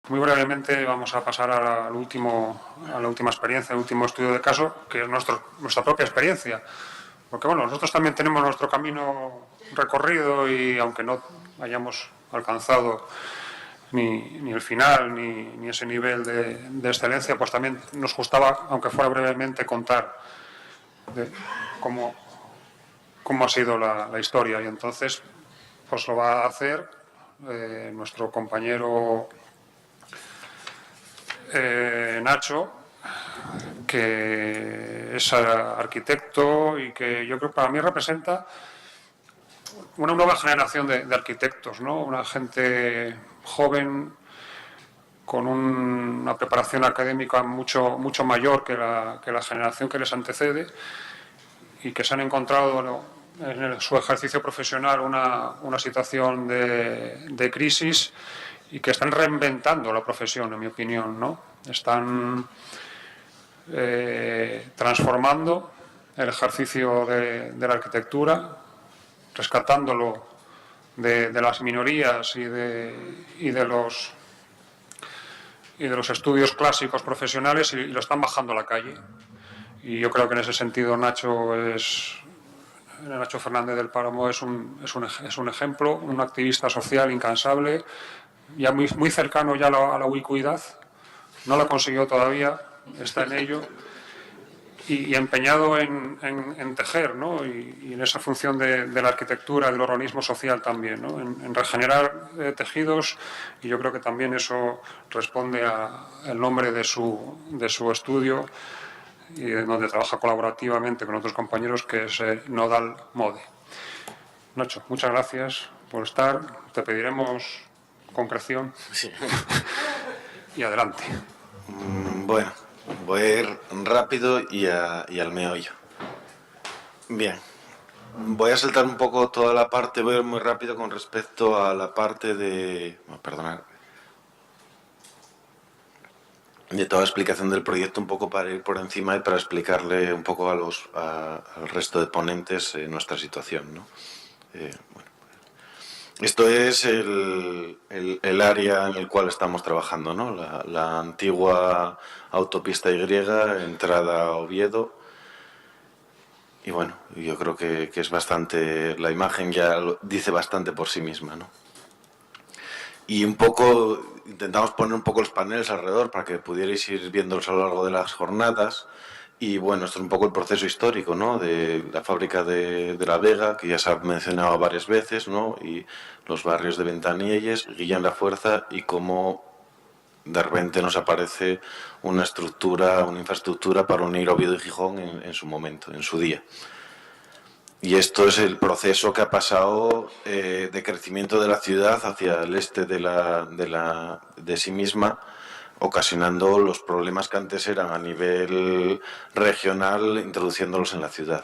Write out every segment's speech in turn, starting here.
Muy brevemente vamos a pasar a la última experiencia, al último estudio de caso, que es nuestra propia experiencia. Porque bueno, nosotros también tenemos nuestro camino recorrido y aunque no hayamos alcanzado ni el final ni ese nivel de excelencia, pues también nos gustaba, aunque fuera brevemente, contar cómo ha sido la historia. Y entonces pues lo va a hacer nuestro compañero Nacho, que es arquitecto y que yo creo que para mí representa una nueva generación de arquitectos, ¿no? Una gente joven con una preparación académica mucho mayor que la generación que les antecede y que se han encontrado en su ejercicio profesional una situación de crisis y que están reinventando la profesión, en mi opinión, ¿no? Están transformando el ejercicio de la arquitectura, rescatándolo de las minorías y de los estudios clásicos profesionales y lo están bajando a la calle. Y yo creo que en ese sentido Nacho Fernández del Páramo es un ejemplo, un activista social incansable, ya muy cercano ya a la ubicuidad. No lo consiguió todavía, está en ello. Y empeñado en tejer, ¿no? Y en esa función de la arquitectura, del organismo social también, ¿no? En regenerar tejidos, y yo creo que también eso responde al nombre de su estudio y donde trabaja colaborativamente con otros compañeros, que es Nodal Mode. Nacho, muchas gracias por estar, te pediremos concreción. Sí. Y adelante. Bueno, voy a ir rápido y al meollo. Bien, voy a saltar un poco toda la parte, voy a ir muy rápido con respecto a la parte de toda la explicación del proyecto, un poco para ir por encima y para explicarle un poco al resto de ponentes nuestra situación, ¿no? Bueno, esto es el área en el cual estamos trabajando, ¿no? La antigua autopista Y, entrada a Oviedo. Y bueno, yo creo que es bastante, la imagen ya dice bastante por sí misma, ¿no? Y un poco, intentamos poner un poco los paneles alrededor para que pudierais ir viéndolos a lo largo de las jornadas. Y bueno, esto es un poco el proceso histórico, ¿no? De la fábrica de La Vega, que ya se ha mencionado varias veces, ¿no? Y los barrios de Ventanielles, Guillén La Fuerza, y cómo de repente nos aparece una infraestructura para unir Oviedo y Gijón en su momento, en su día. Y esto es el proceso que ha pasado de crecimiento de la ciudad hacia el este de sí misma, ocasionando los problemas que antes eran a nivel regional, introduciéndolos en la ciudad.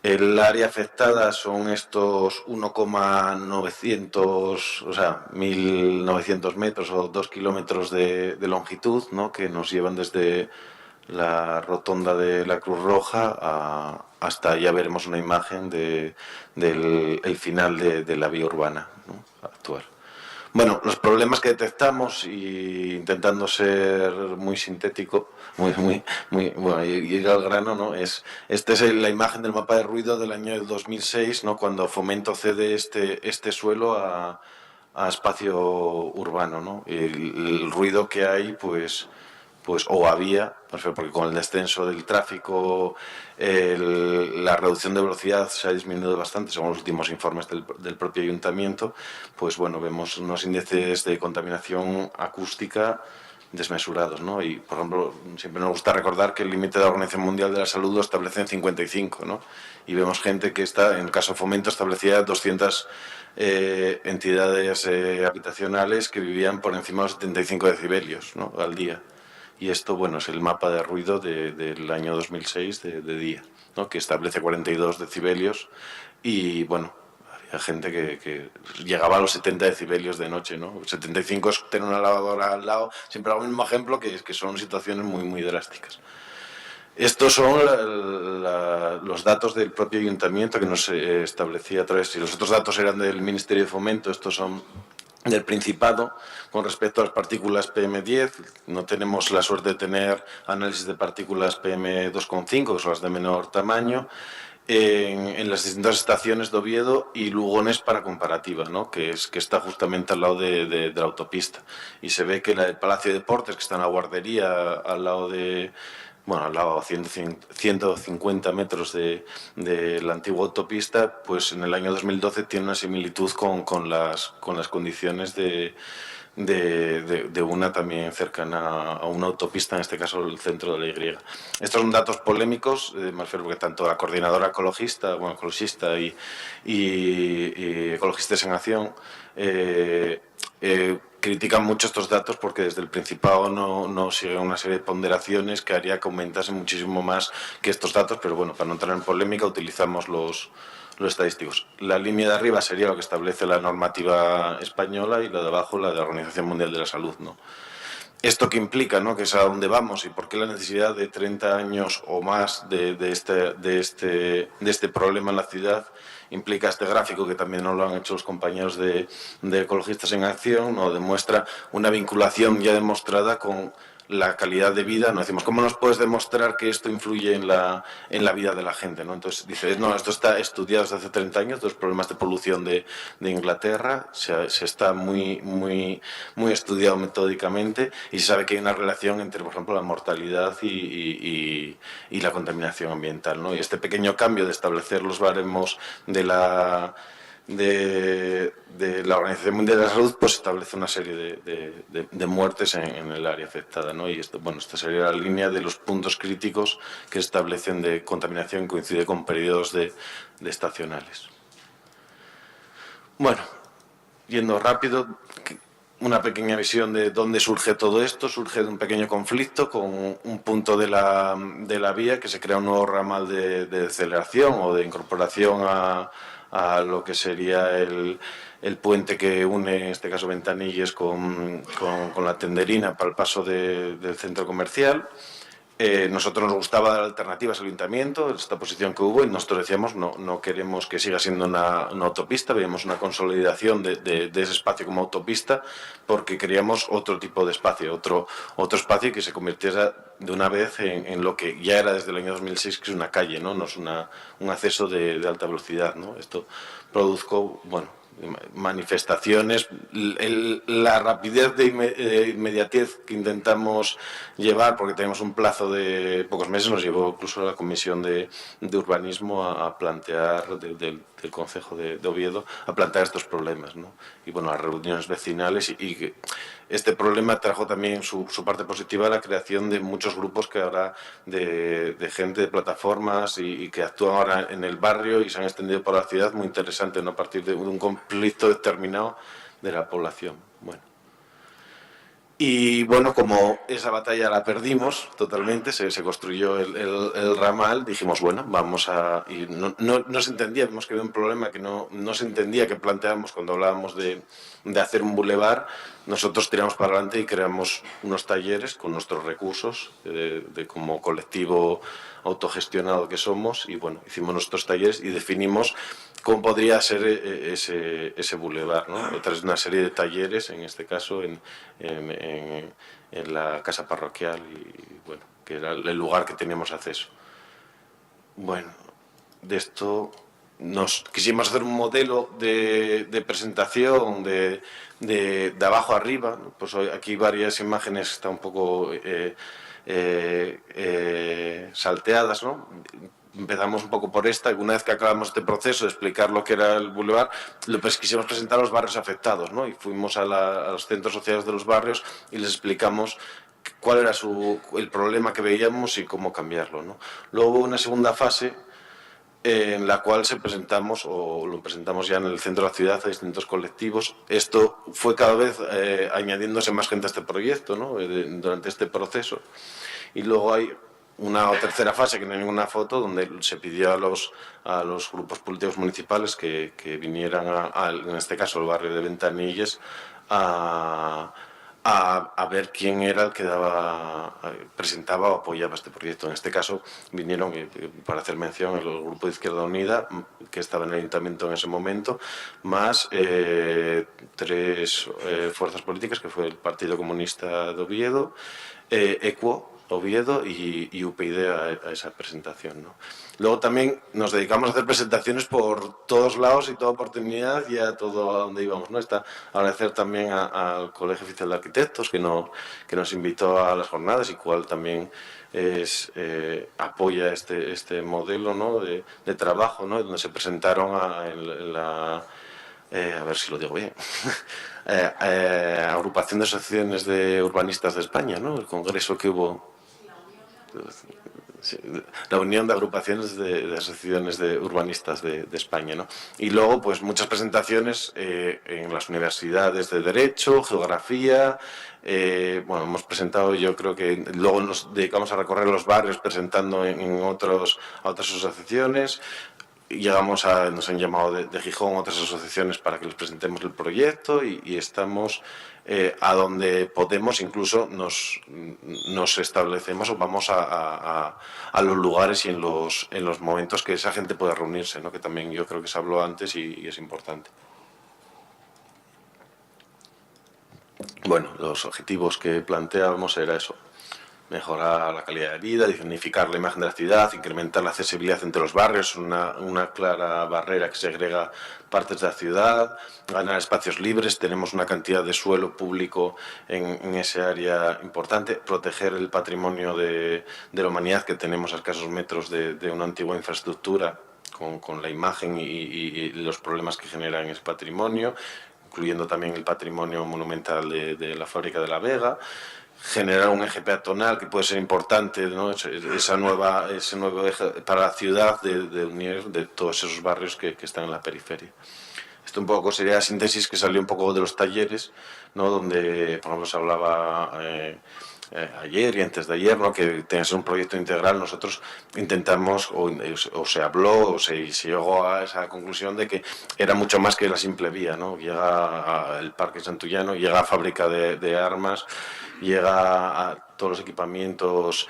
El área afectada son estos 1,900, o sea, 1.900 metros o 2 kilómetros de longitud, ¿no? Que nos llevan desde la rotonda de la Cruz Roja hasta, ya veremos una imagen del final de la vía urbana, ¿no? Actual. Bueno, los problemas que detectamos, y intentando ser muy sintético, bueno, ir al grano, ¿no? Esta es la imagen del mapa de ruido del año 2006, ¿no? Cuando Fomento cede este suelo a espacio urbano, ¿no? El ruido que hay, pues o había, porque con el descenso del tráfico la reducción de velocidad se ha disminuido bastante según los últimos informes del propio ayuntamiento. Pues bueno, vemos unos índices de contaminación acústica desmesurados, ¿no? Y por ejemplo, siempre nos gusta recordar que el límite de la Organización Mundial de la Salud lo establece en 55, ¿no? Y vemos gente que está, en el caso de Fomento, establecía 200 entidades habitacionales que vivían por encima de los 75 decibelios, ¿no? Al día. Y esto, bueno, es el mapa de ruido del año 2006 de día, ¿no? Que establece 42 decibelios y, bueno, había gente que llegaba a los 70 decibelios de noche, ¿no? 75 es tener una lavadora al lado. Siempre hago el mismo ejemplo, que son situaciones muy drásticas. Estos son los datos del propio ayuntamiento que nos establecía a través, y los otros datos eran del Ministerio de Fomento. Estos son del Principado con respecto a las partículas PM10. No tenemos la suerte de tener análisis de partículas PM2,5, que son las de menor tamaño, en las distintas estaciones de Oviedo y Lugones para comparativa, ¿no? que está justamente al lado de la autopista. Y se ve que el Palacio de Deportes, que está en la guardería al lado al lado a 150 metros de la antigua autopista, pues en el año 2012 tiene una similitud con las condiciones de una también cercana a una autopista, en este caso el centro de la Y. Estos son datos polémicos, me refiero porque tanto la coordinadora ecologista y Ecologistas en Acción critican mucho estos datos porque desde el Principado no siguen una serie de ponderaciones que haría que aumentase muchísimo más que estos datos, pero bueno, para no entrar en polémica utilizamos los estadísticos. La línea de arriba sería lo que establece la normativa española y la de abajo la de la Organización Mundial de la Salud, ¿no? ¿Esto qué implica, ¿no? Que es a dónde vamos y por qué la necesidad de 30 años o más de este problema en la ciudad implica este gráfico, que también nos lo han hecho los compañeros de Ecologistas en Acción, ¿no? Demuestra una vinculación ya demostrada con la calidad de vida. Nos decimos, ¿cómo nos puedes demostrar que esto influye en la vida de la gente, ¿no? Entonces dice, no, esto está estudiado desde hace 30 años, los problemas de polución de Inglaterra, se está muy estudiado metódicamente y se sabe que hay una relación entre, por ejemplo, la mortalidad y la contaminación ambiental, ¿no? Y este pequeño cambio de establecer los baremos de la Organización Mundial de la Salud, pues establece una serie de muertes en el área afectada, ¿no? Y esta sería la línea de los puntos críticos que establecen de contaminación, coincide con periodos de estacionales. Bueno, yendo rápido, una pequeña visión de dónde surge todo esto. Surge de un pequeño conflicto con un punto de la vía, que se crea un nuevo ramal de aceleración o de incorporación a lo que sería el puente que une, en este caso, Ventanilles con la Tenderina para el paso del centro comercial. Nosotros nos gustaba dar alternativas al ayuntamiento, esta posición que hubo, y nosotros decíamos no queremos que siga siendo una autopista, veíamos una consolidación de ese espacio como autopista, porque queríamos otro tipo de espacio, otro espacio que se convirtiera de una vez en lo que ya era desde el año 2006, que es una calle, no es un acceso de alta velocidad, ¿no? Esto produjo, manifestaciones, la rapidez de inmediatez que intentamos llevar, porque tenemos un plazo de pocos meses, nos llevó incluso a la Comisión de Urbanismo a plantear, del Concejo de Oviedo, a plantear estos problemas, ¿no? Y bueno, las reuniones vecinales, y que este problema trajo también su parte positiva, la creación de muchos grupos que ahora de gente de plataformas y que actúan ahora en el barrio y se han extendido por la ciudad, muy interesante, ¿no? A partir de un conflicto determinado de la población. Y bueno, como esa batalla la perdimos totalmente, se construyó el ramal, dijimos, bueno, vamos a... Y no se entendía, vimos que había un problema que no se entendía, que planteábamos cuando hablábamos de hacer un bulevar. Nosotros tiramos para adelante y creamos unos talleres con nuestros recursos, como colectivo autogestionado que somos, y bueno, hicimos nuestros talleres y definimos cómo podría ser ese bulevar, ¿no? Tras una serie de talleres, en este caso en la casa parroquial, y bueno, que era el lugar que teníamos acceso. Bueno, de esto nos quisimos hacer un modelo de presentación de abajo arriba, ¿no? Pues aquí varias imágenes están un poco salteadas, ¿no? Empezamos un poco por esta, y una vez que acabamos este proceso de explicar lo que era el bulevar, pues quisimos presentar a los barrios afectados, ¿no? Y fuimos a los centros sociales de los barrios y les explicamos cuál era el problema que veíamos y cómo cambiarlo, ¿no? Luego hubo una segunda fase en la cual lo presentamos ya en el centro de la ciudad a distintos colectivos. Esto fue cada vez añadiéndose más gente a este proyecto, ¿no? Durante este proceso. Y luego hay una tercera fase, que no hay ninguna foto, donde se pidió a los grupos políticos municipales que vinieran en este caso al barrio de Ventanilles, a a ver quién era el que presentaba o apoyaba este proyecto. En este caso vinieron, para hacer mención, el Grupo de Izquierda Unida, que estaba en el Ayuntamiento en ese momento, más 3 fuerzas políticas, que fue el Partido Comunista de Oviedo, ECUO Oviedo y UPyD a esa presentación, ¿no? Luego también nos dedicamos a hacer presentaciones por todos lados y toda oportunidad y a todo a donde íbamos, ¿no? Agradecer también al Colegio Oficial de Arquitectos que nos invitó a las jornadas y cual también apoya este modelo, ¿no? de trabajo, ¿no? Donde se presentaron a ver si lo digo bien, Agrupación de Asociaciones de Urbanistas de España, ¿no? El congreso que hubo, la Unión de Agrupaciones de Asociaciones de Urbanistas de España, ¿no? Y luego, pues, muchas presentaciones en las universidades de Derecho, Geografía. Bueno, hemos presentado, yo creo que luego nos dedicamos a recorrer los barrios presentando a otras asociaciones. Nos han llamado de Gijón otras asociaciones para que les presentemos el proyecto y estamos a donde podemos, incluso nos establecemos o vamos a los lugares y en los momentos que esa gente pueda reunirse, ¿no? Que también yo creo que se habló antes y es importante. Bueno, los objetivos que planteábamos era eso: mejorar la calidad de vida, dignificar la imagen de la ciudad, incrementar la accesibilidad entre los barrios, una clara barrera que segrega partes de la ciudad, ganar espacios libres. Tenemos una cantidad de suelo público en ese área importante, proteger el patrimonio de la humanidad que tenemos a escasos metros de una antigua infraestructura con la imagen y los problemas que generan ese patrimonio, incluyendo también el patrimonio monumental de la fábrica de La Vega. Generar un eje peatonal que puede ser importante, ¿no? ese nuevo eje para la ciudad de unir de todos esos barrios que están en la periferia. Esto un poco sería la síntesis que salió un poco de los talleres, ¿no? Donde, por ejemplo, se hablaba ayer y antes de ayer, ¿no? Que tenía que ser un proyecto integral. Nosotros intentamos, o se habló, o se llegó a esa conclusión de que era mucho más que la simple vía, ¿no? Llega al Parque Santullano, llega a fábrica de armas, llega a todos los equipamientos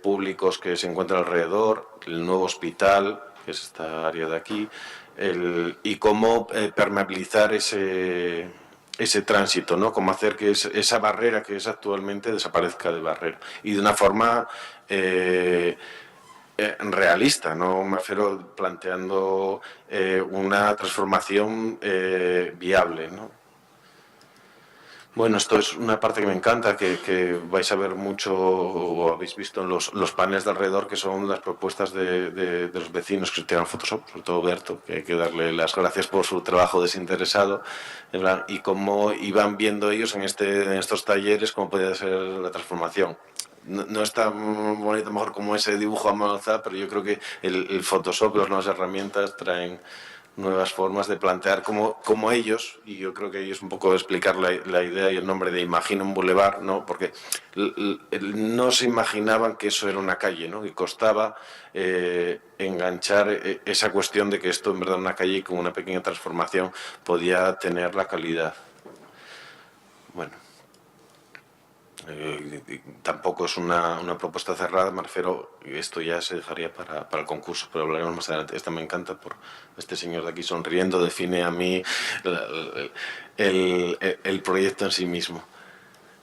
públicos que se encuentran alrededor, el nuevo hospital, que es esta área de aquí, y cómo permeabilizar ese tránsito, ¿no? Cómo hacer que esa barrera que es actualmente desaparezca de barrera. Y de una forma realista, ¿no? Me refiero planteando una transformación viable, ¿no? Bueno, esto es una parte que me encanta, que vais a ver mucho o habéis visto en los paneles de alrededor, que son las propuestas de los vecinos que tiran Photoshop, sobre todo Berto, que hay que darle las gracias por su trabajo desinteresado, y cómo iban viendo ellos en estos talleres cómo podía ser la transformación. No es tan bonito mejor como ese dibujo a mano alzada, pero yo creo que el Photoshop, las nuevas herramientas traen nuevas formas de plantear como ellos, y yo creo que ahí es un poco explicar la idea y el nombre de Imagina un Boulevard, ¿no? Porque no se imaginaban que eso era una calle, ¿no? Y costaba enganchar esa cuestión de que esto en verdad una calle y con una pequeña transformación podía tener la calidad. Bueno. Tampoco es una propuesta cerrada, me refiero, esto ya se dejaría para el concurso, pero hablaremos más adelante. Esta me encanta por este señor de aquí sonriendo, define a mí el proyecto en sí mismo.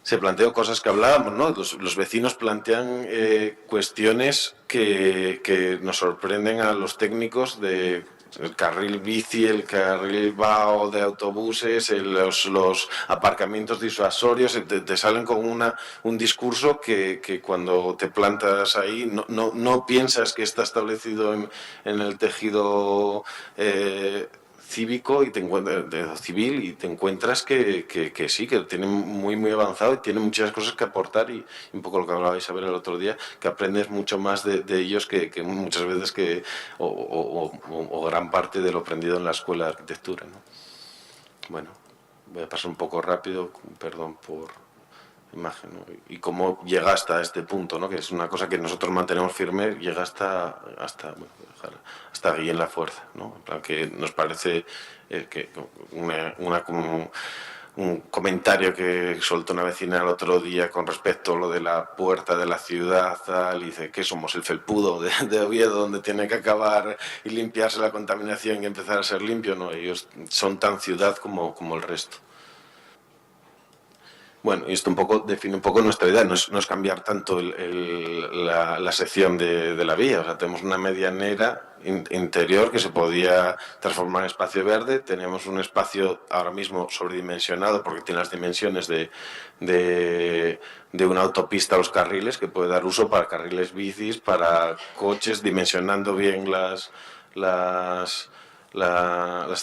Se planteó cosas que hablábamos, ¿no? Los vecinos plantean cuestiones que nos sorprenden a los técnicos de el carril bici, el carril BAO de autobuses, los aparcamientos disuasorios, te salen con un discurso que cuando te plantas ahí no piensas que está establecido en el tejido cívico y civil, y te encuentras que sí, que tiene muy avanzado y tiene muchas cosas que aportar, y un poco lo que hablabais a ver el otro día, que aprendes mucho más de ellos que muchas veces o gran parte de lo aprendido en la escuela de arquitectura, ¿no? Bueno, voy a pasar un poco rápido, perdón por imagen, ¿no? Y cómo llega hasta este punto, ¿no? Que es una cosa que nosotros mantenemos firme, llega hasta aquí en la fuerza, ¿no? En plan, que nos parece que un comentario que soltó una vecina el otro día con respecto a lo de la puerta de la ciudad, tal, y dice que somos el felpudo de Oviedo, donde tiene que acabar y limpiarse la contaminación y empezar a ser limpio, ¿no? Ellos son tan ciudad como el resto. Bueno, y esto un poco define un poco nuestra idea, no es cambiar tanto la sección de la vía, o sea, tenemos una medianera interior que se podía transformar en espacio verde, tenemos un espacio ahora mismo sobredimensionado porque tiene las dimensiones de una autopista a los carriles, que puede dar uso para carriles bicis, para coches, dimensionando bien las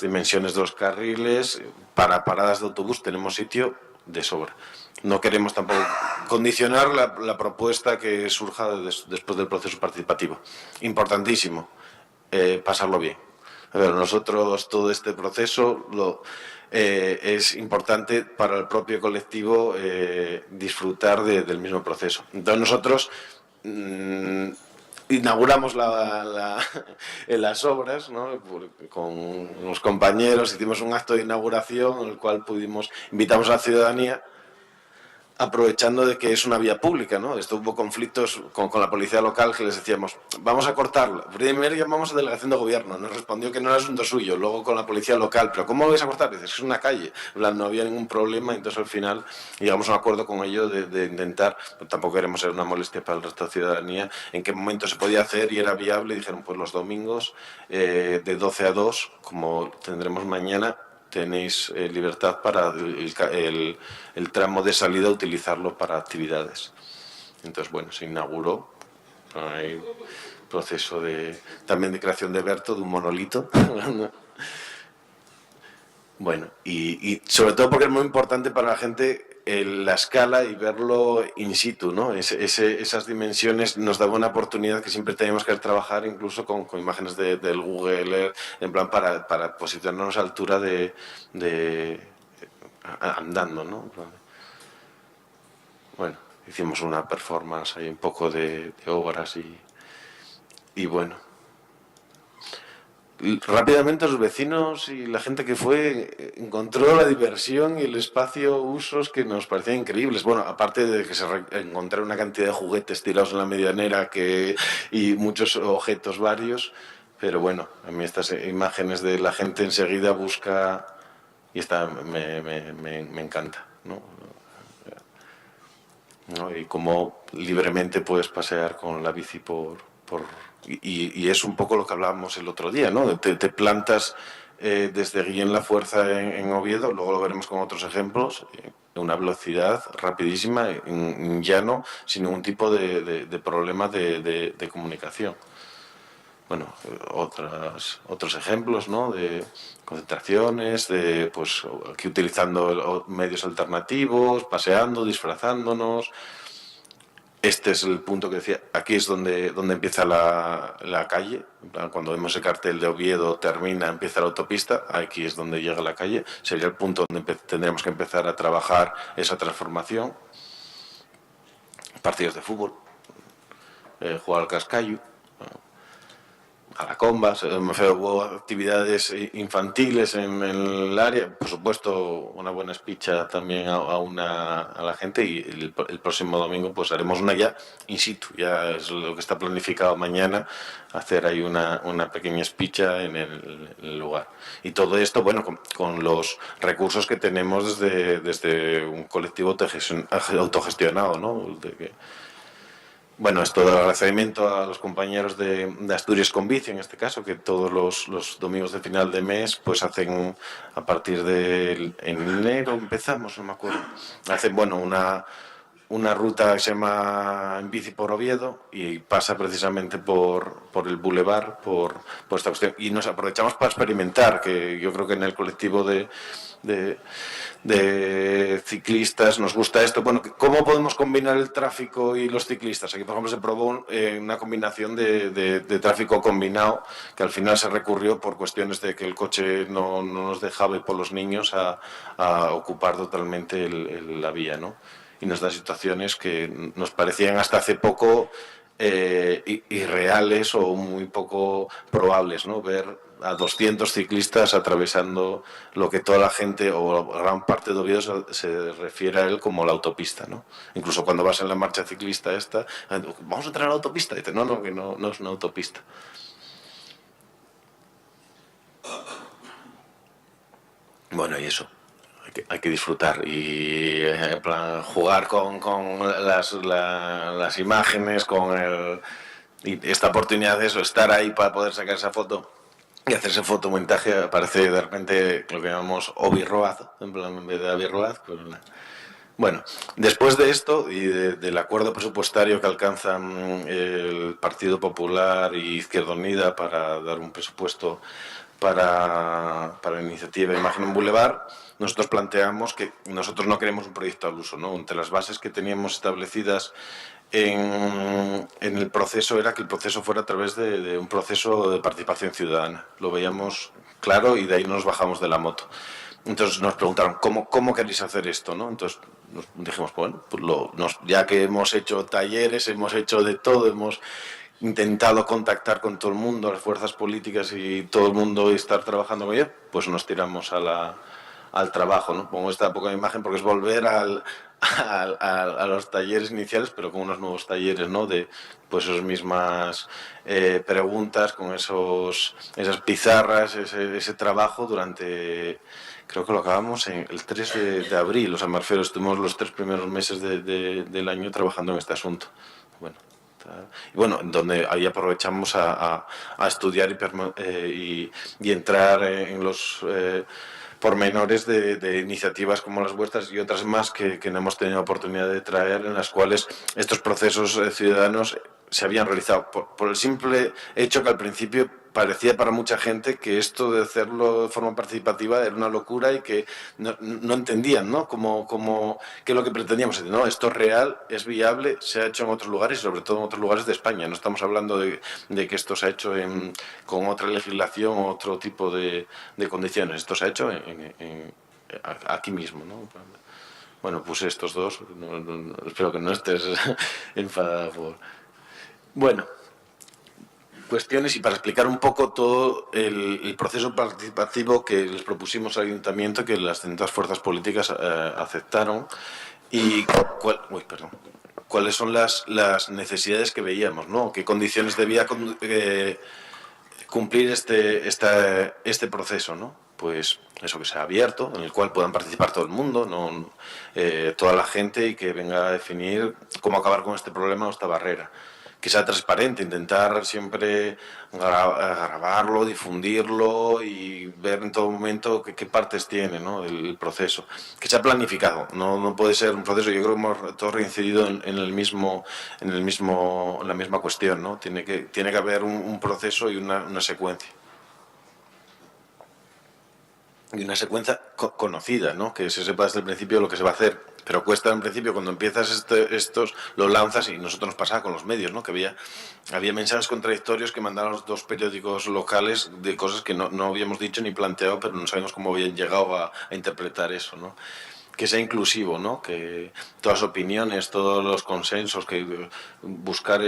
dimensiones de los carriles. Para paradas de autobús tenemos sitio de sobra. No queremos tampoco condicionar la propuesta que surja después del proceso participativo. Importantísimo, pasarlo bien. A ver, nosotros todo este proceso es importante para el propio colectivo disfrutar del mismo proceso. Entonces nosotros inauguramos las obras, ¿no? Con los compañeros, hicimos un acto de inauguración en el cual invitamos a la ciudadanía, aprovechando de que es una vía pública, ¿no? Esto hubo conflictos con la policía local que les decíamos, vamos a cortarla. Primero llamamos a delegación de gobierno, nos respondió que no era asunto suyo, luego con la policía local, pero ¿cómo lo vais a cortar? Dices, es una calle, no había ningún problema, entonces al final llegamos a un acuerdo con ellos de intentar, pues tampoco queremos ser una molestia para el resto de la ciudadanía, en qué momento se podía hacer y era viable, y dijeron, pues los domingos de 12 a 2, como tendremos mañana, tenéis libertad para el tramo de salida utilizarlo para actividades. Entonces, bueno, se inauguró. Hay proceso también de creación de Berto, de un monolito. Bueno, y sobre todo porque es muy importante para la gente la escala y verlo in situ, ¿no? Esas dimensiones nos daban una oportunidad que siempre teníamos que trabajar incluso con imágenes del Google Earth, en plan para posicionarnos a altura andando, ¿no? Bueno, hicimos una performance, hay un poco de obras y bueno. Rápidamente los vecinos y la gente que fue encontró la diversión y el espacio, usos que nos parecían increíbles. Bueno, aparte de que se encontraron una cantidad de juguetes tirados en la medianera y muchos objetos varios, pero bueno, a mí estas imágenes de la gente enseguida busca y me encanta, ¿no? Y cómo libremente puedes pasear con la bici y es un poco lo que hablábamos el otro día, ¿no? Te plantas desde Guillén La Fuerza en Oviedo, luego lo veremos con otros ejemplos, de una velocidad rapidísima, en llano, sin ningún tipo de problema de comunicación. Bueno, otros ejemplos, ¿no? De concentraciones, pues aquí utilizando medios alternativos, paseando, disfrazándonos. Este es el punto que decía, aquí es donde empieza la calle, cuando vemos el cartel de Oviedo termina, empieza la autopista, aquí es donde llega la calle, sería el punto donde tendríamos que empezar a trabajar esa transformación. Partidos de fútbol, jugar al cascallo, a la comba, hubo actividades infantiles en el área, por supuesto una buena espicha también a la gente y el próximo domingo pues haremos una ya in situ, ya es lo que está planificado mañana, hacer ahí una pequeña espicha en el lugar. Y todo esto, bueno, con los recursos que tenemos desde un colectivo autogestionado, ¿no? Bueno, esto de agradecimiento a los compañeros de Asturias con Bici, en este caso, que todos los domingos de final de mes, pues hacen, a partir en enero empezamos, no me acuerdo, hacen, bueno, una ruta que se llama En Bici por Oviedo y pasa precisamente por el bulevar, por esta cuestión. Y nos aprovechamos para experimentar, que yo creo que en el colectivo de ciclistas nos gusta esto. Bueno, ¿cómo podemos combinar el tráfico y los ciclistas? Aquí, por ejemplo, se probó una combinación de tráfico combinado, que al final se recurrió por cuestiones de que el coche no nos dejaba y por los niños a ocupar totalmente la vía, ¿no? Y nos da situaciones que nos parecían hasta hace poco irreales o muy poco probables, ¿no? Ver a 200 ciclistas atravesando lo que toda la gente o gran parte de Oviedo se refiere a él como la autopista, ¿no? Incluso cuando vas en la marcha ciclista esta, vamos a entrar a la autopista, y dices, no, que no es una autopista. Bueno, y eso. Hay que disfrutar y en plan, jugar con las imágenes, y esta oportunidad de eso, estar ahí para poder sacar esa foto y hacer ese fotomontaje. Aparece de repente lo que llamamos Obi Road, en vez de Avi Road. Bueno, después de esto y del acuerdo presupuestario que alcanzan el Partido Popular y Izquierda Unida para dar un presupuesto para la iniciativa Imagen en Boulevard, nosotros planteamos que nosotros no queremos un proyecto al uso, ¿no? Entre las bases que teníamos establecidas en el proceso era que el proceso fuera a través de un proceso de participación ciudadana. Lo veíamos claro y de ahí nos bajamos de la moto. Entonces nos preguntaron, ¿cómo queréis hacer esto, ¿no? Entonces nos dijimos, bueno, pues ya que hemos hecho talleres, hemos hecho de todo, hemos intentado contactar con todo el mundo, las fuerzas políticas y todo el mundo y estar trabajando con ellos, pues nos tiramos al trabajo, ¿no? Pongo esta poca imagen porque es volver a los talleres iniciales, pero con unos nuevos talleres, ¿no? De pues esas mismas preguntas, con esas pizarras, ese trabajo durante... Creo que lo acabamos el 3 de abril, o sea, me refiero, estuvimos los 3 primeros meses del año trabajando en este asunto. Bueno, donde ahí aprovechamos a estudiar y entrar en los pormenores de iniciativas como las vuestras y otras más que no hemos tenido oportunidad de traer, en las cuales estos procesos ciudadanos se habían realizado por el simple hecho que al principio parecía para mucha gente que esto de hacerlo de forma participativa era una locura y que no entendían, ¿no? ¿Qué es lo que pretendíamos? No, esto es real, es viable, se ha hecho en otros lugares y sobre todo en otros lugares de España. No estamos hablando de que esto se ha hecho con otra legislación o otro tipo de condiciones. Esto se ha hecho aquí mismo, ¿no? Bueno, pues estos dos, espero que no estés enfadada por... Bueno, cuestiones y para explicar un poco todo el proceso participativo que les propusimos al ayuntamiento, que las distintas fuerzas políticas aceptaron y cuáles son las necesidades que veíamos, ¿no? Qué condiciones debía cumplir este proceso, ¿no? Pues eso, que sea abierto, en el cual puedan participar todo el mundo, toda la gente, y que venga a definir cómo acabar con este problema o esta barrera. Que sea transparente, intentar siempre grabarlo, difundirlo y ver en todo momento qué partes tiene, ¿no? el proceso. Que sea planificado, no puede ser un proceso, yo creo que hemos todos reincidido en la misma cuestión, ¿no? Tiene que haber un proceso y una secuencia. Y una secuencia conocida, ¿no? Que se sepa desde el principio lo que se va a hacer. Pero cuesta en principio, cuando empiezas estos, lo lanzas, y nosotros nos pasaba con los medios, ¿no? Que había mensajes contradictorios que mandaban los dos periódicos locales de cosas que no habíamos dicho ni planteado, pero no sabemos cómo habían llegado a interpretar eso, ¿no? Que sea inclusivo, ¿no? Que todas las opiniones, todos los consensos, que buscar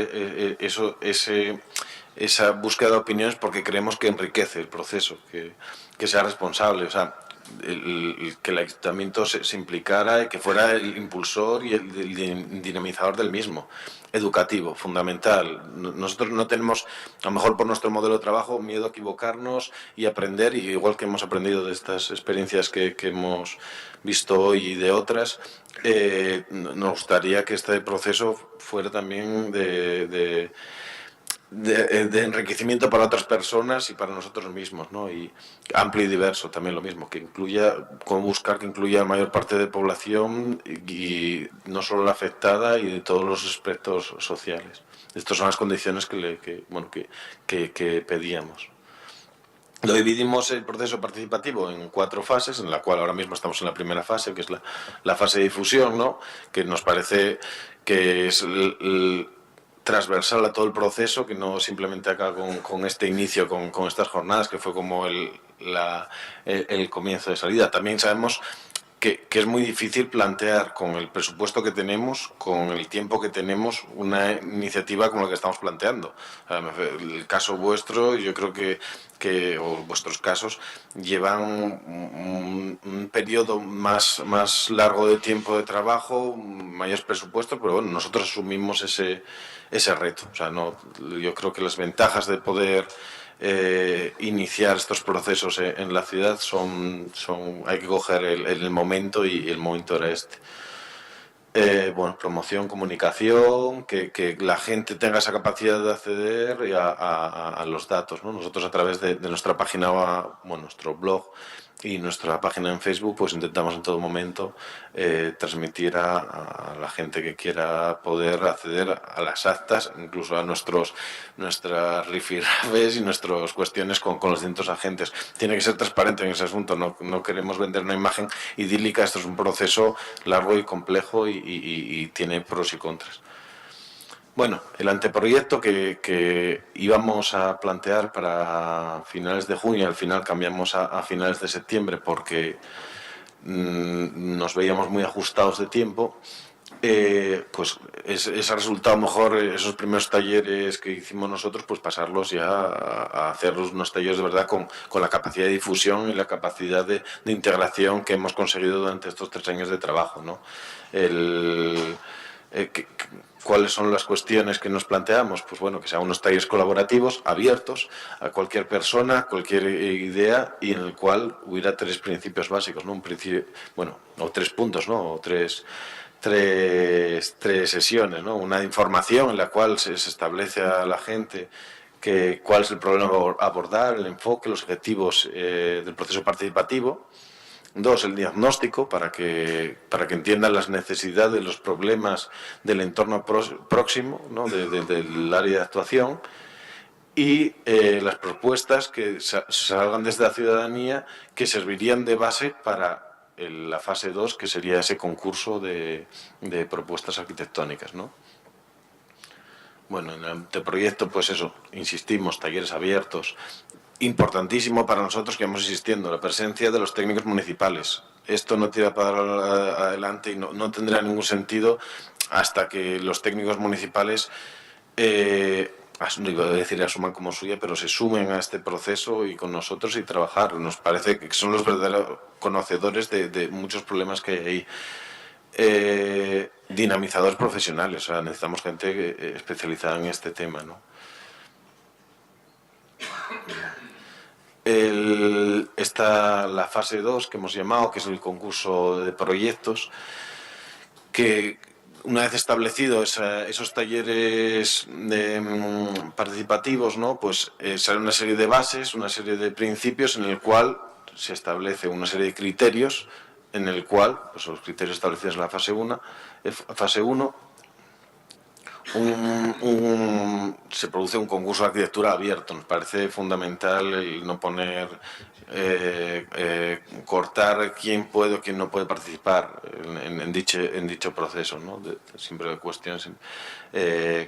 esa búsqueda de opiniones, porque creemos que enriquece el proceso, que sea responsable, o sea, que el ayuntamiento se implicara y que fuera el impulsor y el dinamizador del mismo. Educativo, fundamental. Nosotros no tenemos, a lo mejor por nuestro modelo de trabajo, miedo a equivocarnos y aprender, y igual que hemos aprendido de estas experiencias que hemos visto hoy y de otras, nos gustaría que este proceso fuera también de enriquecimiento para otras personas y para nosotros mismos, ¿no? Y amplio y diverso también lo mismo, que incluya, cómo buscar que incluya a la mayor parte de población y no solo la afectada, y de todos los aspectos sociales. Estas son las condiciones que pedíamos. Lo dividimos el proceso participativo en 4 fases, en la cual ahora mismo estamos en la primera fase, que es la fase de difusión, ¿no? Que nos parece que es transversal a todo el proceso, que no simplemente acaba con este inicio, con estas jornadas, que fue como el comienzo de salida. También sabemos que es muy difícil plantear con el presupuesto que tenemos, con el tiempo que tenemos, una iniciativa como la que estamos planteando. El caso vuestro, yo creo o vuestros casos, llevan un periodo más largo de tiempo de trabajo, mayores presupuestos, pero bueno, nosotros asumimos ese reto. O sea, yo creo que las ventajas de poder iniciar estos procesos en la ciudad hay que coger el momento, y el momento era este. Bueno, promoción, comunicación, que la gente tenga esa capacidad de acceder a los datos, ¿no? Nosotros, a través de nuestra página, bueno, nuestro blog y nuestra página en Facebook, pues intentamos en todo momento transmitir a la gente que quiera poder acceder a las actas, incluso a nuestras rifirrafes y nuestras cuestiones con los distintos agentes. Tiene que ser transparente en ese asunto, no queremos vender una imagen idílica. Esto es un proceso largo y complejo, y tiene pros y contras. Bueno, el anteproyecto que íbamos a plantear para finales de junio, al final cambiamos a finales de septiembre porque nos veíamos muy ajustados de tiempo. Pues ese resultado, mejor esos primeros talleres que hicimos nosotros, pues pasarlos ya a hacer unos talleres de verdad con la capacidad de difusión y la capacidad de integración que hemos conseguido durante estos 3 años de trabajo, ¿no? ¿Cuáles son las cuestiones que nos planteamos? Pues bueno, que sean unos talleres colaborativos, abiertos a cualquier persona, cualquier idea, y en el cual hubiera 3 principios básicos, ¿no? Un principio, bueno, o 3 puntos, ¿no? O tres sesiones, ¿no? Una de información en la cual se establece a la gente cuál es el problema a abordar, el enfoque, los objetivos del proceso participativo. 2, el diagnóstico, para que entiendan las necesidades, los problemas del entorno próximo, ¿no? del área de actuación. Y las propuestas que salgan desde la ciudadanía, que servirían de base para la fase 2, que sería ese concurso de propuestas arquitectónicas, ¿no? Bueno, en el anteproyecto, pues eso, insistimos, talleres abiertos. Importantísimo para nosotros, que vamos insistiendo, la presencia de los técnicos municipales. Esto no tira para adelante y no tendrá ningún sentido hasta que los técnicos municipales, no iba a decir asuman como suya, pero se sumen a este proceso y con nosotros y trabajar. Nos parece que son los verdaderos conocedores de muchos problemas que hay ahí. Dinamizadores profesionales, o sea, necesitamos gente especializada en este tema, ¿no? Está la fase 2, que hemos llamado, que es el concurso de proyectos, que una vez establecidos esos talleres participativos, ¿no? Pues sale una serie de bases, una serie de principios en el cual se establece una serie de criterios, en el cual, pues los criterios establecidos en la fase 1, se produce un concurso de arquitectura abierto. Nos parece fundamental el no poner, cortar quién puede o quién no puede participar en dicho proceso, ¿no? Siempre cuestiones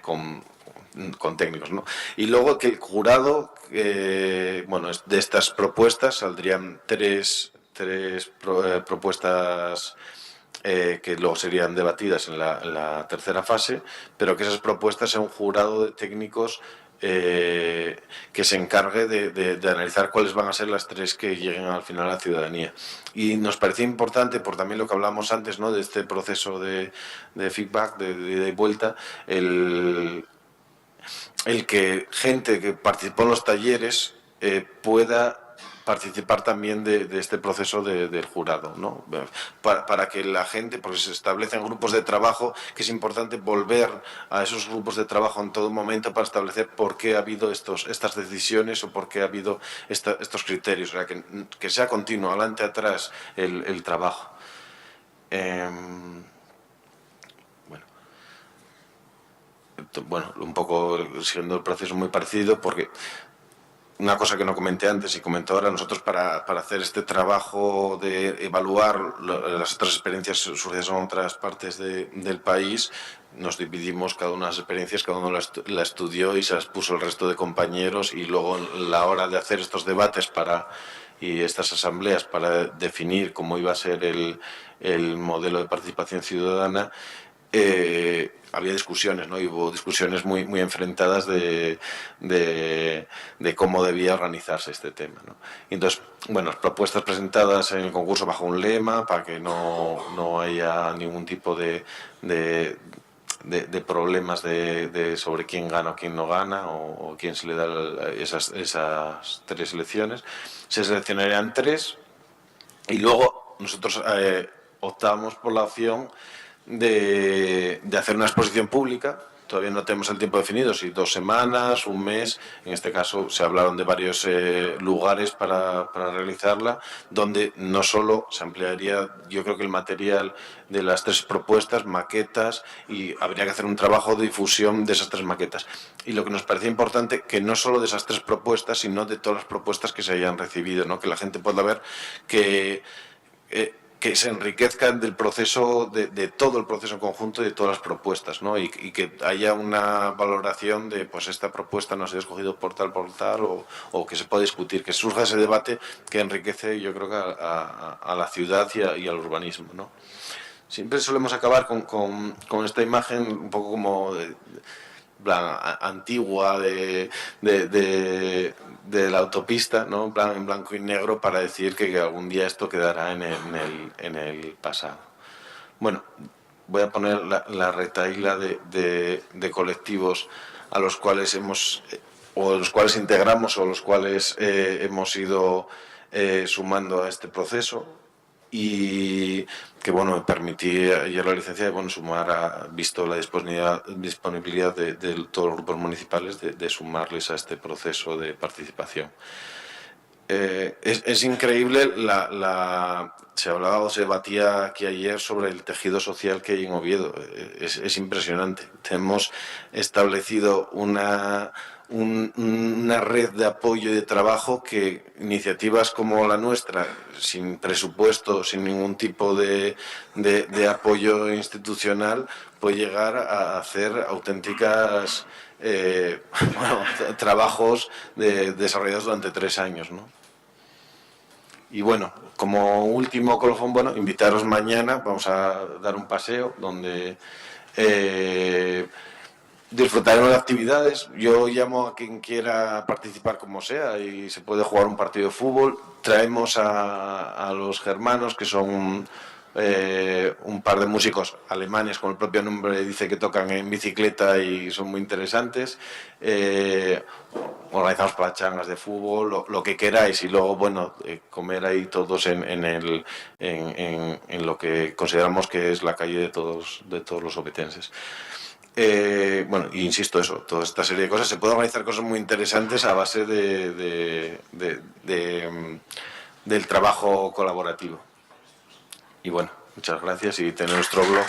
con técnicos, ¿no? Y luego que el jurado, bueno, de estas propuestas saldrían tres propuestas que luego serían debatidas en la tercera fase, pero que esas propuestas sean un jurado de técnicos que se encargue de analizar cuáles van a ser las 3 que lleguen al final a la ciudadanía. Y nos parecía importante, por también lo que hablábamos antes, ¿no? De este proceso de feedback, de ida y vuelta, el que gente que participó en los talleres pueda participar también de este proceso del jurado, ¿no? Para que la gente, porque se establecen grupos de trabajo, que es importante volver a esos grupos de trabajo en todo momento para establecer por qué ha habido estas decisiones o por qué ha habido estos criterios, o sea, que sea continuo, adelante, atrás, el trabajo. Bueno, un poco siendo el proceso muy parecido, porque una cosa que no comenté antes y comento ahora, nosotros para hacer este trabajo de evaluar las otras experiencias surgidas en otras partes del país, nos dividimos cada una de las experiencias, cada uno la estudió y se las puso el resto de compañeros, y luego la hora de hacer estos debates para y estas asambleas para definir cómo iba a ser el modelo de participación ciudadana, había discusiones, ¿no? Y hubo discusiones muy enfrentadas de cómo debía organizarse este tema, ¿no? Y entonces, bueno, las propuestas presentadas en el concurso bajo un lema para que no haya ningún tipo de problemas sobre quién gana o quién no gana o quién se le da esas 3 selecciones. Se seleccionarían 3 y luego nosotros optábamos por la opción de hacer una exposición pública. Todavía no tenemos el tiempo definido, si 2 semanas, un mes. En este caso se hablaron de varios lugares para realizarla, donde no solo se ampliaría, yo creo que el material de las 3 propuestas, maquetas, y habría que hacer un trabajo de difusión de esas 3 maquetas. Y lo que nos parecía importante, que no solo de esas 3 propuestas, sino de todas las propuestas que se hayan recibido, ¿no? Que la gente pueda ver que se enriquezcan del proceso, de todo el proceso en conjunto y de todas las propuestas, ¿no? Y que haya una valoración de, pues esta propuesta no ha sido escogido por tal, o que se pueda discutir, que surja ese debate que enriquece, yo creo que a la ciudad y al urbanismo, ¿no? Siempre solemos acabar con esta imagen un poco como antigua de la autopista, ¿no? En blanco y negro, para decir que algún día esto quedará en el pasado. Bueno, voy a poner la retahíla de colectivos a los cuales integramos o los cuales hemos ido sumando a este proceso, y que, bueno, me permití ayer la licencia de, sumar, visto la disponibilidad de todos los grupos municipales, de sumarles a este proceso de participación. Es increíble, se debatía aquí ayer sobre el tejido social que hay en Oviedo. Es impresionante. Hemos establecido una red de apoyo y de trabajo que iniciativas como la nuestra, sin presupuesto, sin ningún tipo de apoyo institucional, puede llegar a hacer auténticas trabajos desarrollados durante 3 años, ¿no? Y bueno, como último colofón, invitaros mañana, vamos a dar un paseo donde disfrutaremos de actividades. Yo llamo a quien quiera participar como sea, y se puede jugar un partido de fútbol. Traemos a los germanos, que son un par de músicos alemanes, como el propio nombre dice, que tocan en bicicleta y son muy interesantes. Organizamos pachangas de fútbol, lo que queráis, y luego, comer ahí todos en lo que consideramos que es la calle de todos los ovetenses. Insisto, eso, toda esta serie de cosas, se pueden organizar cosas muy interesantes a base del trabajo colaborativo. Y bueno, muchas gracias, y tener nuestro blog.